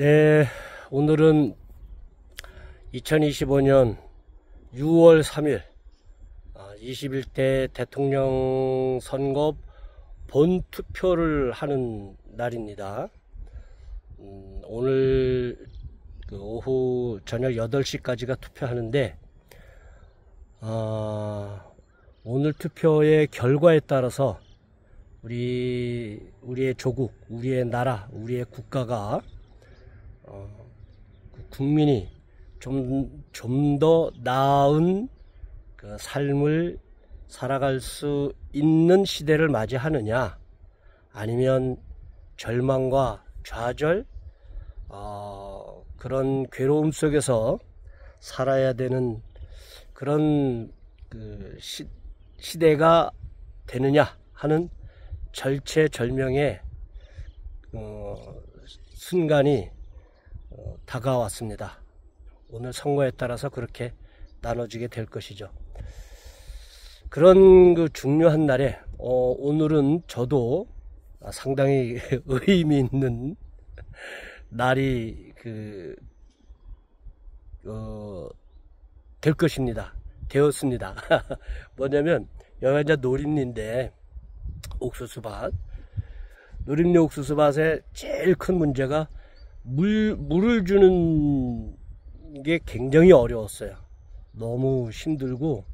네, 오늘은 2025년 6월 3일 21대 대통령 선거 본투표를 하는 날입니다. 오늘 오후 저녁 8시까지가 투표하는데 오늘 투표의 결과에 따라서 우리의 조국, 우리의 나라, 우리의 국가가 국민이 좀 더 나은 그 삶을 살아갈 수 있는 시대를 맞이하느냐, 아니면 절망과 좌절, 그런 괴로움 속에서 살아야 되는 그런 시대가 되느냐 하는 절체절명의 순간이 다가왔습니다. 오늘 선거에 따라서 그렇게 나눠지게 될 것이죠. 그런 중요한 날에 오늘은 저도 상당히 의미 있는 날이 될 것입니다. 되었습니다. 뭐냐면 여기가 이제 노림리인데, 옥수수밭, 노림리 옥수수밭의 제일 큰 문제가 물을 주는 게 굉장히 어려웠어요. 너무 힘들고,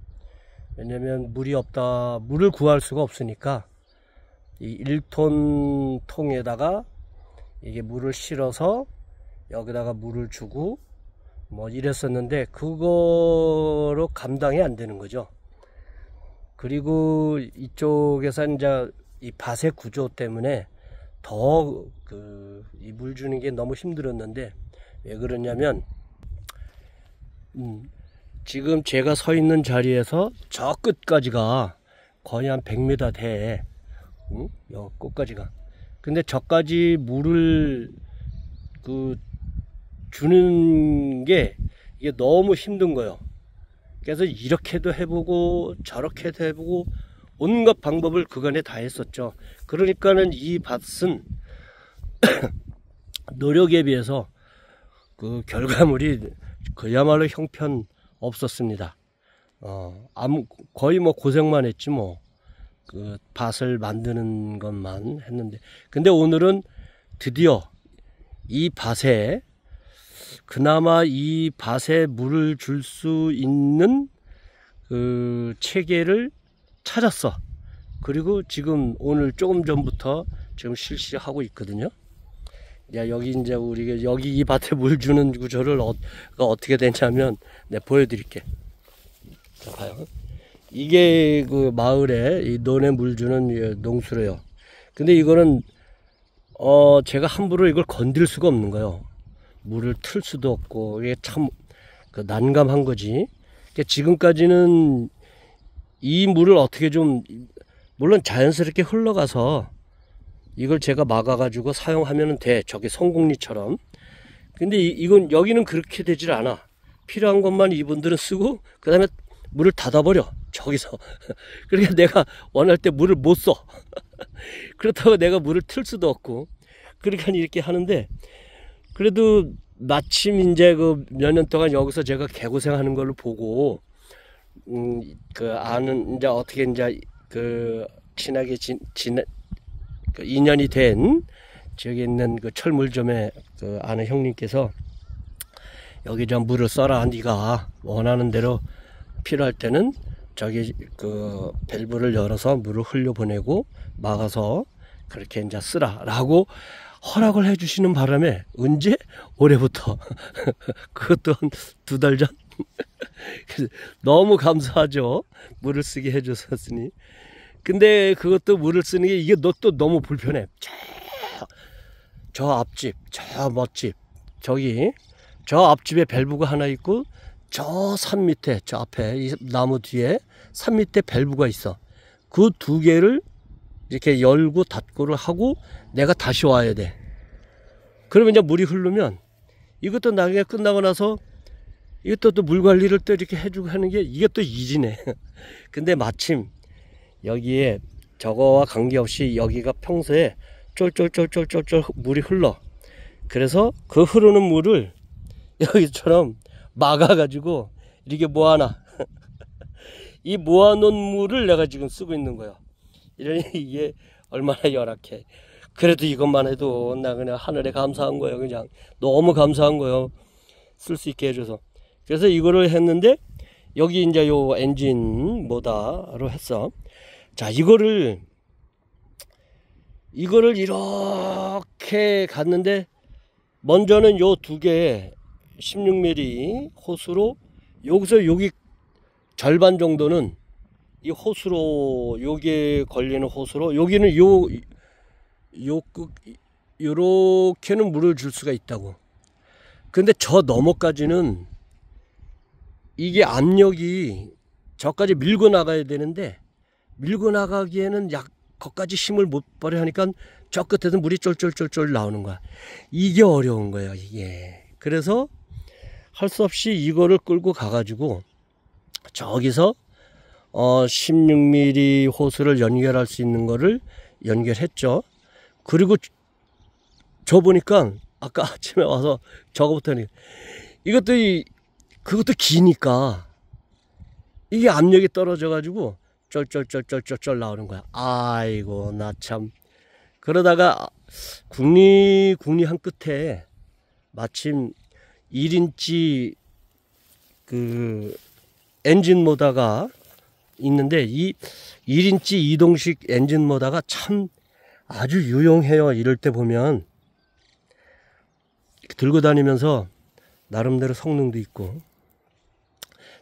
왜냐면 물이 없다, 물을 구할 수가 없으니까 이 1톤 통에다가 이게 물을 실어서 여기다가 물을 주고 뭐 이랬었는데, 그거로 감당이 안 되는 거죠. 그리고 이쪽에서 이제 이 밭의 구조 때문에 더 이 물 주는 게 너무 힘들었는데, 왜 그러냐면 지금 제가 서 있는 자리에서 저 끝까지가 거의 한 100m 돼. 여 끝까지가. 근데 저까지 물을 주는 게 이게 너무 힘든 거예요. 그래서 이렇게도 해보고 저렇게도 해보고 온갖 방법을 그간에 다 했었죠. 그러니까는 이 밭은 노력에 비해서 그 결과물이 그야말로 형편 없었습니다. 거의 뭐 고생만 했지 뭐. 그 밭을 만드는 것만 했는데, 근데 오늘은 드디어 이 밭에, 그나마 이 밭에 물을 줄 수 있는 그 체계를 찾았어. 그리고 지금 오늘 조금 전부터 지금 실시하고 있거든요. 야, 여기 이제 우리가 여기 이 밭에 물 주는 구조를 어떻게 되냐면, 내가 보여드릴게. 자, 봐요. 이게 그 마을에 이 논에 물 주는 농수로요. 근데 이거는 제가 함부로 이걸 건들 수가 없는 거예요. 물을 틀 수도 없고, 이게 참 난감한 거지. 그러니까 지금까지는 이 물을 어떻게 좀, 물론 자연스럽게 흘러가서 이걸 제가 막아가지고 사용하면 돼. 저기 성공리처럼. 근데 이건 여기는 그렇게 되질 않아. 필요한 것만 이분들은 쓰고, 그 다음에 물을 닫아버려. 저기서. 그러니까 내가 원할 때 물을 못 써. 그렇다고 내가 물을 틀 수도 없고. 그러니까 이렇게 하는데, 그래도 마침 이제 몇 년 동안 여기서 제가 개고생하는 걸로 보고, 아는, 이제 어떻게 이제 친하게 인연이 된 저기 있는 철물점에 아는 형님께서, 여기 좀 물을 써라. 네가 원하는 대로 필요할 때는 저기 밸브를 열어서 물을 흘려보내고 막아서 그렇게 이제 쓰라 라고 허락을 해주시는 바람에, 언제? 올해부터. 그것도 한 2달 전. 너무 감사하죠. 물을 쓰게 해줬으니. 근데 그것도 물을 쓰는 게, 이게 또 너무 불편해. 저 앞집, 저 멋집, 저기 저 앞집에 밸브가 하나 있고, 저 산 밑에, 저 앞에 이 나무 뒤에 산 밑에 밸브가 있어. 그 2개를 이렇게 열고 닫고를 하고 내가 다시 와야 돼. 그러면 이제 물이 흐르면, 이것도 나중에 끝나고 나서 이것도 또 물 관리를 또 이렇게 해주고 하는 게, 이게 또 이지네. 근데 마침 여기에 저거와 관계없이 여기가 평소에 쫄쫄쫄쫄쫄쫄 물이 흘러. 그래서 그 흐르는 물을 여기처럼 막아가지고 이렇게 모아놔. 이 모아놓은 물을 내가 지금 쓰고 있는 거야. 이러니 이게 얼마나 열악해. 그래도 이것만 해도 나 그냥 하늘에 감사한 거예요. 그냥 너무 감사한 거예요. 쓸 수 있게 해줘서. 그래서 이거를 했는데 여기 이제 요 엔진 모다로 했어. 자, 이거를 이렇게 갔는데 먼저는 요 두 개의 16mm 호스로 여기서 여기 절반 정도는 이 호스로 여기에 걸리는 호스로 여기는 요렇게는 물을 줄 수가 있다고. 근데 저 너머까지는 이게 압력이 저까지 밀고 나가야 되는데 밀고 나가기에는 거기까지 힘을 못 발휘 하니까 저 끝에서 물이 쫄쫄쫄쫄 나오는 거야. 이게 어려운 거예요, 이게. 그래서 할 수 없이 이거를 끌고 가가지고 저기서 16mm 호스를 연결할 수 있는 거를 연결했죠. 그리고 저 보니까 아까 아침에 와서 저거부터 그것도 기니까 이게 압력이 떨어져 가지고 쩔쩔쩔쩔쩔 나오는 거야. 아이고 나 참. 그러다가 국리 한 끝에 마침 1인치 그 엔진 모터가 있는데 이 1인치 이동식 엔진 모터가 참 아주 유용해요. 이럴 때 보면 들고 다니면서 나름대로 성능도 있고.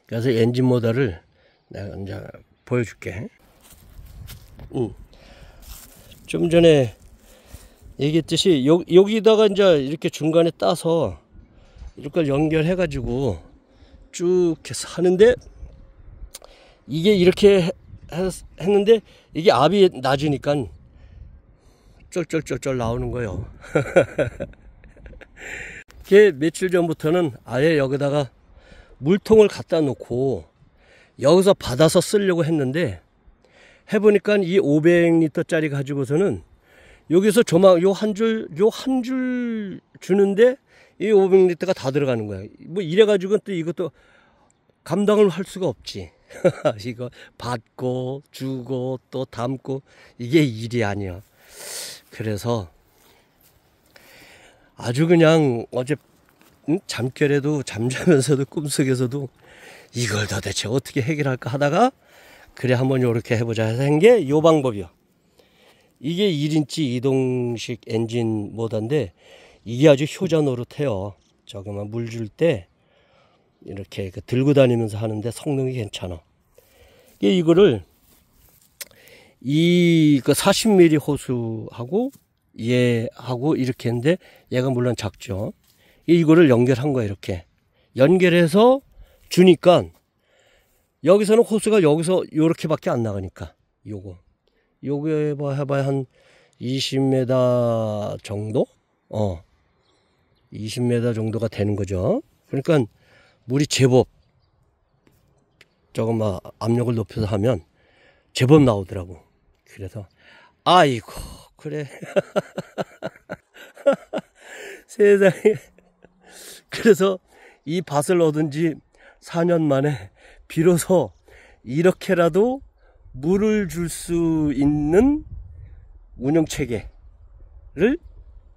그래서 엔진 모터를 내가 이제 보여줄게. 좀 전에 얘기했듯이 여기다가 이제 이렇게 중간에 따서 이걸 연결해 가지고 쭉 해서 하는데 이게 이렇게 했는데 이게 압이 낮으니까 쩔쩔쩔쩔 나오는 거예요. 이게 며칠 전부터는 아예 여기다가 물통을 갖다 놓고 여기서 받아서 쓰려고 했는데 해보니까 이 500리터 짜리 가지고서는 여기서 요 한 줄 주는데 이 500리터가 다 들어가는 거야. 뭐 이래가지고 또 이것도 감당을 할 수가 없지. 이거 받고 주고 또 담고 이게 일이 아니야. 그래서 아주 그냥 어제 잠결에도 잠자면서도 꿈속에서도 이걸 도대체 어떻게 해결할까 하다가 그래 한번 요렇게 해보자 해서 한 게 요 방법이요. 이게 1인치 이동식 엔진 모터인데 이게 아주 효자 노릇해요. 저거만 물 줄 때 이렇게 들고 다니면서 하는데 성능이 괜찮아. 이거를 이 40mm 호수하고 얘하고 이렇게 했는데 얘가 물론 작죠. 이거를 연결한 거야. 이렇게 연결해서 주니까 여기서는 호수가 여기서 요렇게밖에 안 나가니까 요게 해봐야 한 20m 정도? 20m 정도가 되는 거죠. 그러니까 물이 제법 조금 압력을 높여서 하면 제법 나오더라고. 그래서 아이고 그래. 세상에. 그래서 이 밭을 얻은 지 4년 만에 비로소 이렇게라도 물을 줄 수 있는 운영체계를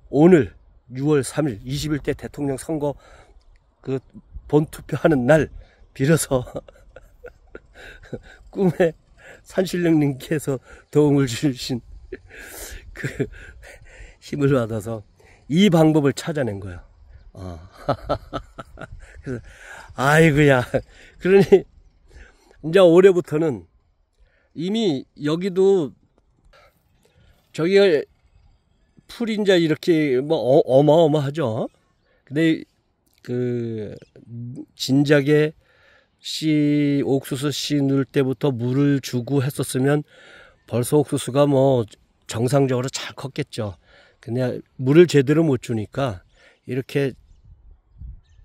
오늘 6월 3일 21대 대통령 선거 그 본투표하는 날 비로소 꿈에 산신령님께서 도움을 주신 그 힘을 받아서 이 방법을 찾아낸 거예요. 그래서 아이고야. 그러니 이제 올해부터는 이미 여기도 저기가 풀이 이제 이렇게 뭐 어마어마하죠. 근데 그 진작에 옥수수 씨 넣을 때부터 물을 주고 했었으면 벌써 옥수수가 뭐 정상적으로 잘 컸겠죠. 근데 물을 제대로 못 주니까 이렇게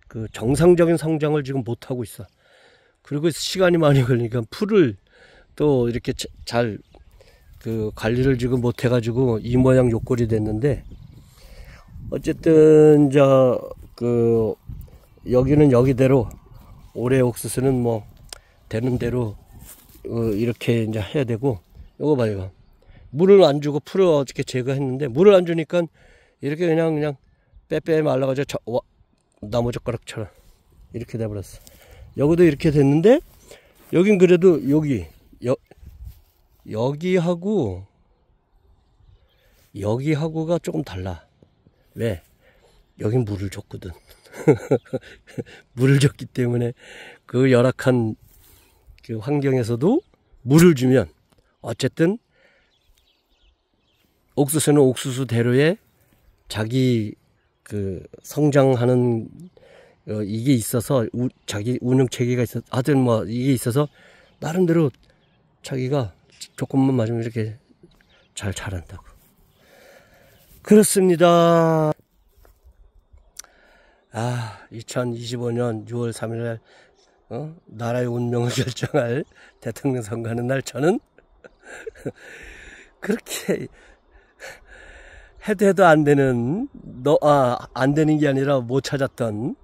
그 정상적인 성장을 지금 못 하고 있어. 그리고 시간이 많이 걸리니까 풀을 또 이렇게 잘 그 관리를 지금 못 해가지고 이 모양 요 꼴이 됐는데 어쨌든 여기는 여기대로 올해 옥수수는 뭐 되는 대로 이렇게 이제 해야 되고, 요거 봐요. 이거. 물을 안 주고 풀을 어저께 제거했는데 물을 안 주니까 이렇게 그냥 빼빼 말라가지고 나무젓가락처럼 이렇게 돼버렸어. 여기도 이렇게 됐는데 여긴 그래도 여기하고가 조금 달라. 왜? 여긴 물을 줬거든. 물을 줬기 때문에 그 열악한 그 환경에서도 물을 주면 어쨌든 옥수수는 옥수수대로의 자기 그 성장하는 이게 있어서 자기 운영 체계가 있어. 하여튼 뭐 이게 있어서 나름대로 자기가 조금만 맞으면 이렇게 잘 자란다고. 그렇습니다. 2025년 6월 3일 날 나라의 운명을 결정할 대통령 선거하는 날 저는 그렇게 해도 안 되는 안 되는 게 아니라 못 찾았던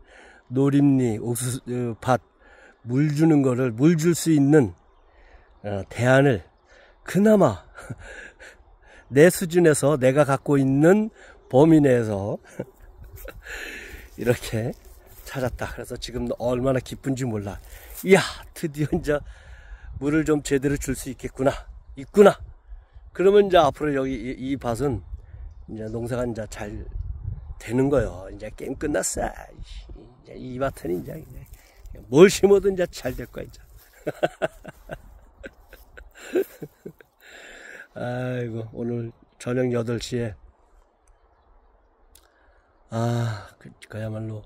노림리 옥수수 밭 물 주는 거를 물 줄 수 있는 대안을 그나마 내 수준에서 내가 갖고 있는 범위 내에서 이렇게 찾았다. 그래서 지금 얼마나 기쁜지 몰라. 이야, 드디어 이제 물을 좀 제대로 줄 수 있구나. 그러면 이제 앞으로 여기 이 밭은 이제 농사가 이제 잘 되는 거요. 이제 게임 끝났어. 이제 이 밭은 이제 뭘 심어도 이제 잘 될 거야, 이제. 아이고, 오늘 저녁 8시에 그야말로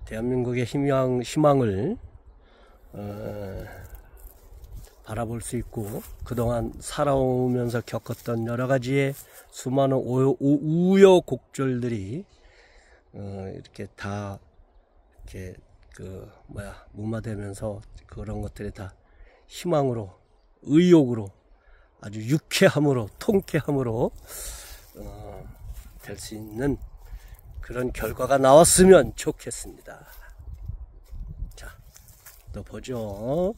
대한민국의 희망을 바라볼 수 있고, 그동안 살아오면서 겪었던 여러 가지의 수많은 우여곡절들이 이렇게 다 이렇게 무마되면서 그런 것들이 다 희망으로, 의욕으로, 아주 유쾌함으로, 통쾌함으로 될 수 있는 그런 결과가 나왔으면 좋겠습니다. 자, 또 보죠.